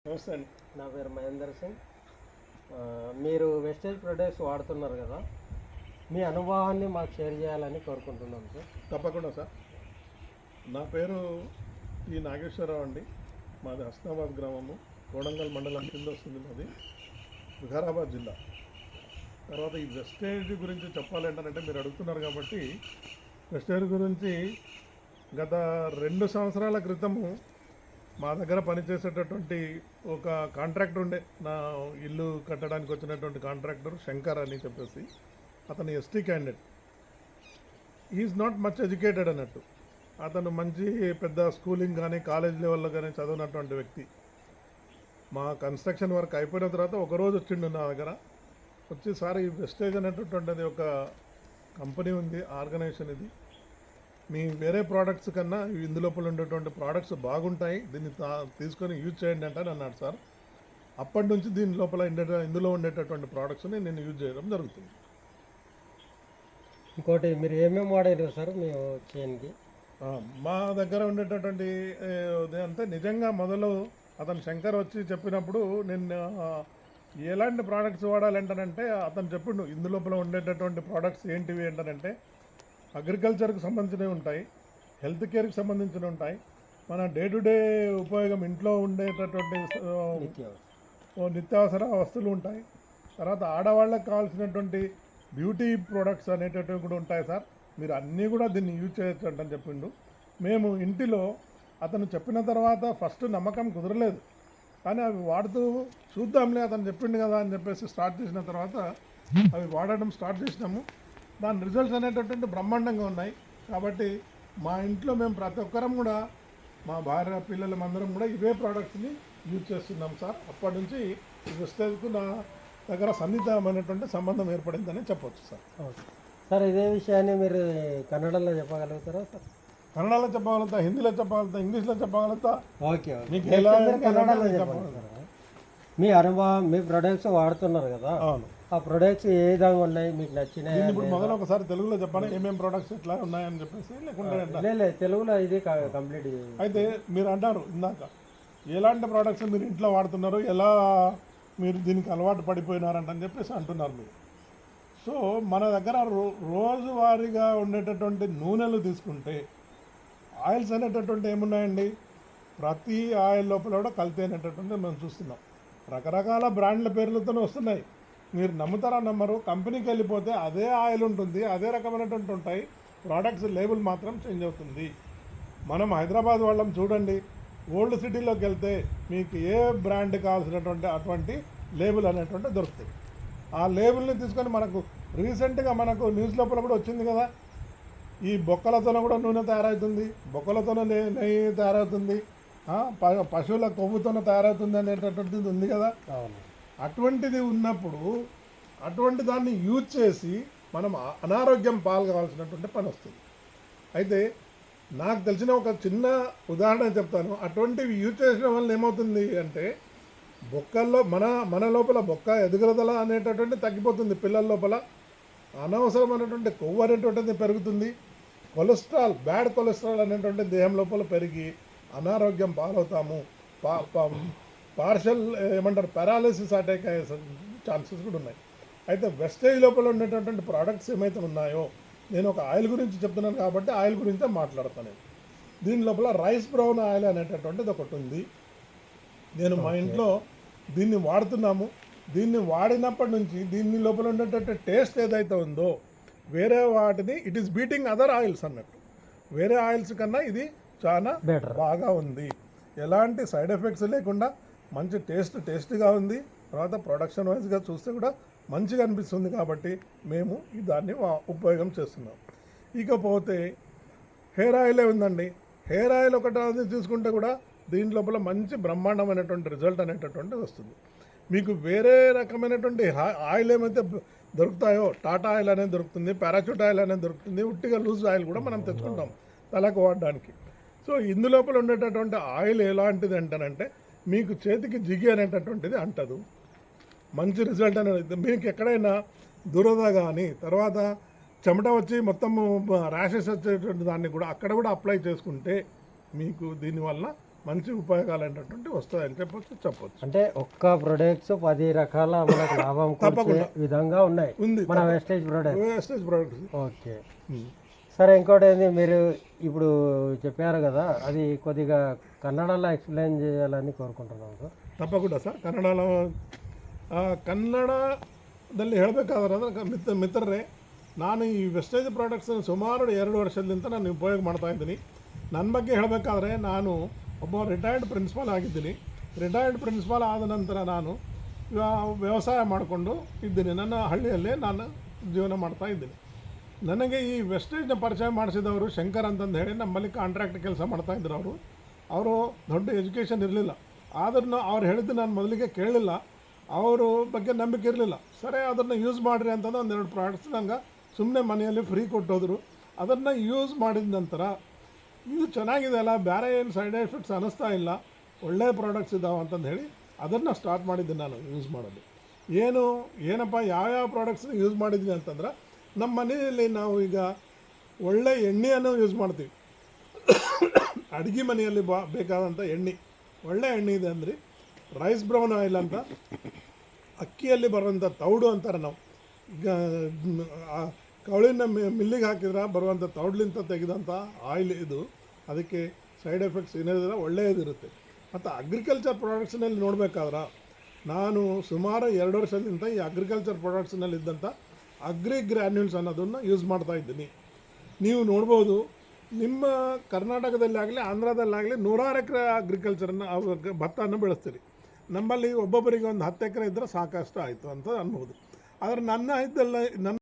నమస్తే అండి. నా పేరు మహేందర్ సింగ్. మీరు వెస్టేజ్ ప్రొడక్ట్స్ వాడుతున్నారు కదా, మీ అనుభవాన్ని మాకు షేర్ చేయాలని కోరుకుంటున్నాం సార్. తప్పకుండా సార్. నా పేరు ఈ నాగేశ్వరరావు అండి. మాది హస్నాబాద్ గ్రామము, కోడంగల్ మండలం కింద వస్తుంది. మాది వికారాబాద్ జిల్లా. తర్వాత ఈ వెస్టేజ్ గురించి చెప్పాలంటే మీరు అడుగుతున్నారు కాబట్టి వెస్టేజ్ గురించి గత 2 సంవత్సరాల క్రితము మా దగ్గర పనిచేసేటటువంటి ఒక కాంట్రాక్టర్ ఉండే, నా ఇల్లు కట్టడానికి వచ్చినటువంటి కాంట్రాక్టర్ శంకర్ అని చెప్పేసి. అతను ST candidate. Is not much educated అన్నట్టు. అతను మంచి పెద్ద స్కూలింగ్ కానీ కాలేజ్ లెవెల్లో కానీ చదివినటువంటి వ్యక్తి. మా కన్స్ట్రక్షన్ వర్క్ అయిపోయిన తర్వాత ఒకరోజు వచ్చిండు నా దగ్గర. వచ్చి సార్, ఈ వెస్టేజ్ అనేటటువంటిది ఒక కంపెనీ ఉంది, ఆర్గనైజేషన్ ఇది. మీ వేరే ప్రోడక్ట్స్ కన్నా ఇందులోపల ఉండేటువంటి ప్రోడక్ట్స్ బాగుంటాయి, దీన్ని తీసుకొని యూజ్ చేయండి అంటే అన్నాడు సార్. అప్పటి నుంచి దీని లోపల ఇందులో ఉండేటటువంటి ప్రోడక్ట్స్ని నేను యూజ్ చేయడం జరుగుతుంది. ఇంకోటి, మీరు ఏమేమి వాడారు సార్ మీ చైన్కి? మా దగ్గర ఉండేటటువంటి అంటే నిజంగా మొదలు అతను శంకర్ వచ్చి చెప్పినప్పుడు నేను ఎలాంటి ప్రోడక్ట్స్ వాడాలంటానంటే అతను చెప్పిండు ఇందులోపల ఉండేటటువంటి ప్రోడక్ట్స్ ఏంటివి ఏంటంటే అగ్రికల్చర్కి సంబంధించినవి ఉంటాయి, హెల్త్ కేర్కి సంబంధించినవి ఉంటాయి, మన డే టు డే ఉపయోగం ఇంట్లో ఉండేటటువంటి నిత్యావసర వస్తువులు ఉంటాయి. తర్వాత ఆడవాళ్ళకి కావాల్సినటువంటి బ్యూటీ ప్రోడక్ట్స్ అనేటటువంటివి కూడా ఉంటాయి సార్. మీరు అన్నీ కూడా దీన్ని యూజ్ చేయొచ్చు అంటని చెప్పిండు. మేము ఇంటిలో అతను చెప్పిన తర్వాత ఫస్ట్ నమ్మకం కుదరలేదు, కానీ అవి వాడుతూ చూద్దాంలే అతను చెప్పిండు కదా అని చెప్పేసి స్టార్ట్ చేసిన తర్వాత అవి వాడడం స్టార్ట్ చేసినాము. దాని రిజల్ట్స్ అనేటటువంటి బ్రహ్మాండంగా ఉన్నాయి. కాబట్టి మా ఇంట్లో మేము ప్రతి ఒక్కరం కూడా, మా భార్య పిల్లల అందరం కూడా ఇవే ప్రోడక్ట్స్ని యూజ్ చేస్తున్నాం సార్. అప్పటి నుంచి వెస్టేజ్కు నా దగ్గర సన్నిహితమైనటువంటి సంబంధం ఏర్పడిందని చెప్పవచ్చు సార్. సార్, ఇదే విషయాన్ని మీరు కన్నడలో చెప్పగలుగుతారా సార్? కన్నడలో చెప్పగలుగుతా, హిందీలో చెప్పగలుగుతా, ఇంగ్లీష్లో చెప్పగలుగుతా. ఓకే, మీకు ఎలా కన్నడలో చెప్పగలుగుతారా? మీ అనుభవం, మీ ప్రొడక్ట్స్ వాడుతున్నారు కదా, అవును, ఆ ప్రొడక్ట్స్ ఏ విధంగా ఉన్నాయి, మీకు నచ్చినాయి? ఇప్పుడు మొదలు ఒకసారి తెలుగులో చెప్పండి, ఏమేమి ప్రొడక్ట్స్ ఎట్లా ఉన్నాయని చెప్పేసి. లేకుంటే తెలుగులో ఇది కంప్లీట్. అయితే మీరు అంటారు ఇందాక ఎలాంటి ప్రోడక్ట్స్ మీరు ఇంట్లో వాడుతున్నారు, ఎలా మీరు దీనికి అలవాటు పడిపోయినారంటని చెప్పేసి అంటున్నారు మీరు. సో మన దగ్గర రోజువారీగా ఉండేటటువంటి నూనెలు తీసుకుంటే ఆయిల్స్ అనేటటువంటి ఏమున్నాయండి, ప్రతి ఆయిల్ లోపల కూడా కల్తీ అనేటటువంటి మనం చూస్తున్నాం. రకరకాల బ్రాండ్ల పేర్లతోనే వస్తున్నాయి. మీరు నమ్ముతారా నమ్మరు, కంపెనీకి వెళ్ళిపోతే అదే ఆయిల్ ఉంటుంది, అదే రకమైనటువంటి ఉంటాయి, ప్రోడక్ట్స్ లేబుల్ మాత్రం చేంజ్ అవుతుంది. మనం హైదరాబాద్ వాళ్ళం చూడండి, ఓల్డ్ సిటీలోకి వెళ్తే మీకు ఏ బ్రాండ్ కావాల్సినటువంటి అటువంటి లేబుల్ అనేటువంటి దొరుకుతాయి. ఆ లేబుల్ని తీసుకొని మనకు రీసెంట్గా మనకు న్యూస్ లోపల కూడా వచ్చింది కదా, ఈ బొక్కలతోనే కూడా నూనె తయారవుతుంది, బొక్కలతోనే నెయ్యి తయారవుతుంది, పశువుల కొవ్వుతోనే తయారవుతుంది అనేటటువంటిది ఉంది కదా. అటువంటిది ఉన్నప్పుడు అటువంటి దాన్ని యూజ్ చేసి మనం అనారోగ్యం పాల్గొవాల్సినటువంటి పని వస్తుంది. అయితే నాకు తెలిసిన ఒక చిన్న ఉదాహరణ చెప్తాను. అటువంటివి యూజ్ చేసిన వల్ల ఏమవుతుంది అంటే బొక్కల్లో మన లోపల బొక్క ఎదుగుదల అనేటటువంటి తగ్గిపోతుంది, పిల్లల లోపల అనవసరమైనటువంటి కొవ్వు అనేటువంటిది పెరుగుతుంది, కొలెస్ట్రాల్, బ్యాడ్ కొలెస్ట్రాల్ అనేటువంటి దేహం లోపల పెరిగి అనారోగ్యం పాలవుతాము, పార్షల్ ఏమంటారు పారాలిసిస్ అటాక్ అయ్యే ఛాన్సెస్ కూడా ఉన్నాయి. అయితే వెస్టేజ్ లోపల ఉండేటటువంటి ప్రోడక్ట్స్ ఏమైతే ఉన్నాయో, నేను ఒక ఆయిల్ గురించి చెప్తున్నాను కాబట్టి ఆయిల్ గురించే మాట్లాడతాను. దీని లోపల రైస్ బ్రౌన్ ఆయిల్ అనేటటువంటిది ఒకటి ఉంది. నేను మా ఇంట్లో దీన్ని వాడుతున్నాము. దీన్ని వాడినప్పటి నుంచి దీని లోపల ఉండేటటువంటి టేస్ట్ ఏదైతే ఉందో వేరే వాటిని it is beating other oils అన్నట్టు. వేరే ఆయిల్స్ కన్నా ఇది చాలా బాగా ఉంది. ఎలాంటి సైడ్ ఎఫెక్ట్స్ లేకుండా మంచి టేస్ట్గా ఉంది. తర్వాత ప్రొడక్షన్ వైజ్గా చూస్తే కూడా మంచిగా అనిపిస్తుంది. కాబట్టి మేము దాన్ని ఉపయోగం చేస్తున్నాం. ఇకపోతే హెయిర్ ఆయిలే ఉందండి. హెయిర్ ఆయిల్ ఒకటి తీసుకుంటే కూడా దీని లోపల మంచి బ్రహ్మాండమైనటువంటి రిజల్ట్ అనేటటువంటిది వస్తుంది. మీకు వేరే రకమైనటువంటి ఆయిల్ ఏమైతే దొరుకుతాయో, టాటా ఆయిల్ అనేది దొరుకుతుంది, పారాచూట్ ఆయిల్ అనేది దొరుకుతుంది, ఉట్టిగా లూజ్ ఆయిల్ కూడా మనం తెచ్చుకుంటాం తలకు వాడడానికి. సో ఇందులోపల ఉండేటటువంటి ఆయిల్ ఎలాంటిది అంటానంటే మీకు చేతికి జిగి అనేటటువంటిది అంటదు, మంచి రిజల్ట్ అనేది. మీకు ఎక్కడైనా దురద కానీ తర్వాత చెమట వచ్చి మొత్తము ర్యాషెస్ వచ్చేటువంటి దాన్ని కూడా అక్కడ కూడా అప్లై చేసుకుంటే మీకు దీనివల్ల మంచి ఉపయోగాలైనటువంటి వస్తాయని చెప్పొచ్చు. అంటే ఒక్క ప్రొడక్ట్స్ 10 రకాల మనకు లాభం కొట్టే విధంగా ఉన్నాయి ఉంది మన wastage product. Wastage products. Okay. సరే, ఇంకోటి ఏంది, మీరు ఇప్పుడు చెప్పారు కదా, అది కొద్దిగా కన్నడలో ఎక్స్ప్లెయిన్ చేయాలని కోరుకుంటున్నాను సార్. ತಪ್ಪకుండా ಸರ್ ಕನ್ನಡದಲ್ಲಿ ಹೇಳಬೇಕಾದ್ರೆ ಮಿತ್ರರೇ, ನಾನು ಈ ವೆಸ್ಟೇಜ್ ಪ್ರಾಡಕ್ಟ್ಸನ್ನು ಸುಮಾರು 2 ವರ್ಷದಿಂದ ನಾನು ಉಪಯೋಗ ಮಾಡ್ತಾ ಇದ್ದೀನಿ. ನನ್ನ ಬಗ್ಗೆ ಹೇಳಬೇಕಾದ್ರೆ ನಾನು ಒಬ್ಬ ರಿಟೈರ್ಡ್ ಪ್ರಿನ್ಸಿಪಾಲ್ ಆಗಿದ್ದೀನಿ. ರಿಟೈರ್ಡ್ ಪ್ರಿನ್ಸಿಪಾಲ್ ಆದ ನಂತರ ನಾನು ವ್ಯವಸಾಯ ಮಾಡಿಕೊಂಡು ಇದ್ದೀನಿ. ನನ್ನ ಹಳ್ಳಿಯಲ್ಲೇ ನಾನು ಜೀವನ ಮಾಡ್ತಾ ಇದ್ದೀನಿ. ನನಗೆ ಈ ವೆಸ್ಟೇಜ್ನ ಪರಿಚಯ ಮಾಡಿಸಿದವರು ಶಂಕರ್ ಅಂತಂದು ಹೇಳಿ ನಮ್ಮಲ್ಲಿ ಕಾಂಟ್ರಾಕ್ಟ್ ಕೆಲಸ ಮಾಡ್ತಾಯಿದ್ರು. ಅವರು ದೊಡ್ಡ ಎಜುಕೇಷನ್ ಇರಲಿಲ್ಲ. ಆದ್ರೂ ಅವ್ರು ಹೇಳಿದ್ದು ನಾನು ಮೊದಲಿಗೆ ಕೇಳಲಿಲ್ಲ, ಅವರು ಬಗ್ಗೆ ನಂಬಿಕೆ ಇರಲಿಲ್ಲ. ಸರಿ, ಅದನ್ನು ಯೂಸ್ ಮಾಡಿರಿ ಅಂತಂದು 1-2 ಪ್ರಾಡಕ್ಟ್ಸ್ ನಂಗೆ ಸುಮ್ಮನೆ ಮನೆಯಲ್ಲಿ ಫ್ರೀ ಕೊಟ್ಟೋದ್ರು. ಅದನ್ನು ಯೂಸ್ ಮಾಡಿದ ನಂತರ ಇದು ಚೆನ್ನಾಗಿದೆ ಅಲ್ಲ, ಬೇರೆ ಏನು ಸೈಡ್ ಎಫೆಕ್ಟ್ಸ್ ಅನ್ನಿಸ್ತಾ ಇಲ್ಲ, ಒಳ್ಳೆಯ ಪ್ರಾಡಕ್ಟ್ಸ್ ಇದ್ದಾವೆ ಅಂತಂದು ಹೇಳಿ ಅದನ್ನು ಸ್ಟಾರ್ಟ್ ಮಾಡಿದ್ದೆ ನಾನು ಯೂಸ್ ಮಾಡೋದು. ಏನಪ್ಪ ಯಾವ್ಯಾವ ಪ್ರಾಡಕ್ಟ್ಸ್ನ ಯೂಸ್ ಮಾಡಿದ್ವಿ ಅಂತಂದ್ರೆ, ನಮ್ಮ ಮನೆಯಲ್ಲಿ ನಾವು ಈಗ ಒಳ್ಳೆ ಎಣ್ಣೆಯನ್ನು ಯೂಸ್ ಮಾಡ್ತೀವಿ. ಅಡುಗೆ ಮನೆಯಲ್ಲಿ ಬೇಕಾದಂಥ ಎಣ್ಣೆ, ಒಳ್ಳೆ ಎಣ್ಣೆ ಇದೆ ಅಂದರೆ ರೈಸ್ ಬ್ರೌನ್ ಆಯಿಲ್ ಅಂತ, ಅಕ್ಕಿಯಲ್ಲಿ ಬರುವಂಥ ತೌಡು ಅಂತಾರೆ ನಾವು. ಈಗ ಕವಳಿನ ಮಿಲ್ಲಿಗೆ ಹಾಕಿದ್ರೆ ಬರುವಂಥ ತೌಡ್ಲಿಂದ ತೆಗೆದಂಥ ಆಯಿಲ್ ಇದು. ಅದಕ್ಕೆ ಸೈಡ್ ಎಫೆಕ್ಟ್ಸ್ ಏನಿದ್ರೆ ಒಳ್ಳೆಯದಿರುತ್ತೆ. ಮತ್ತು ಅಗ್ರಿಕಲ್ಚರ್ ಪ್ರಾಡಕ್ಟ್ಸ್ನಲ್ಲಿ ನೋಡಬೇಕಾದ್ರೆ ನಾನು ಸುಮಾರು 2 ವರ್ಷದಿಂದ ಈ ಅಗ್ರಿಕಲ್ಚರ್ ಪ್ರಾಡಕ್ಟ್ಸ್ನಲ್ಲಿದ್ದಂಥ ಅಗ್ರಿ ಗ್ರ್ಯಾನ್ಯೂಲ್ಸ್ ಅನ್ನೋದನ್ನು ಯೂಸ್ ಮಾಡ್ತಾ ಇದ್ದೀನಿ. ನೀವು ನೋಡ್ಬೋದು, ನಿಮ್ಮ ಕರ್ನಾಟಕದಲ್ಲಿ ಆಗಲಿ ಆಂಧ್ರದಲ್ಲಾಗಲಿ 100 ಎಕರೆ ಅಗ್ರಿಕಲ್ಚರನ್ನು ಭತ್ತವನ್ನು ಬೆಳೆಸ್ತೀರಿ. ನಮ್ಮಲ್ಲಿ ಒಬ್ಬೊಬ್ಬರಿಗೆ ಒಂದು 10 ಎಕರೆ ಇದ್ದರೆ ಸಾಕಷ್ಟು ಆಯಿತು ಅಂತ ಅನ್ಬೋದು. ಆದರೆ ನನ್ನ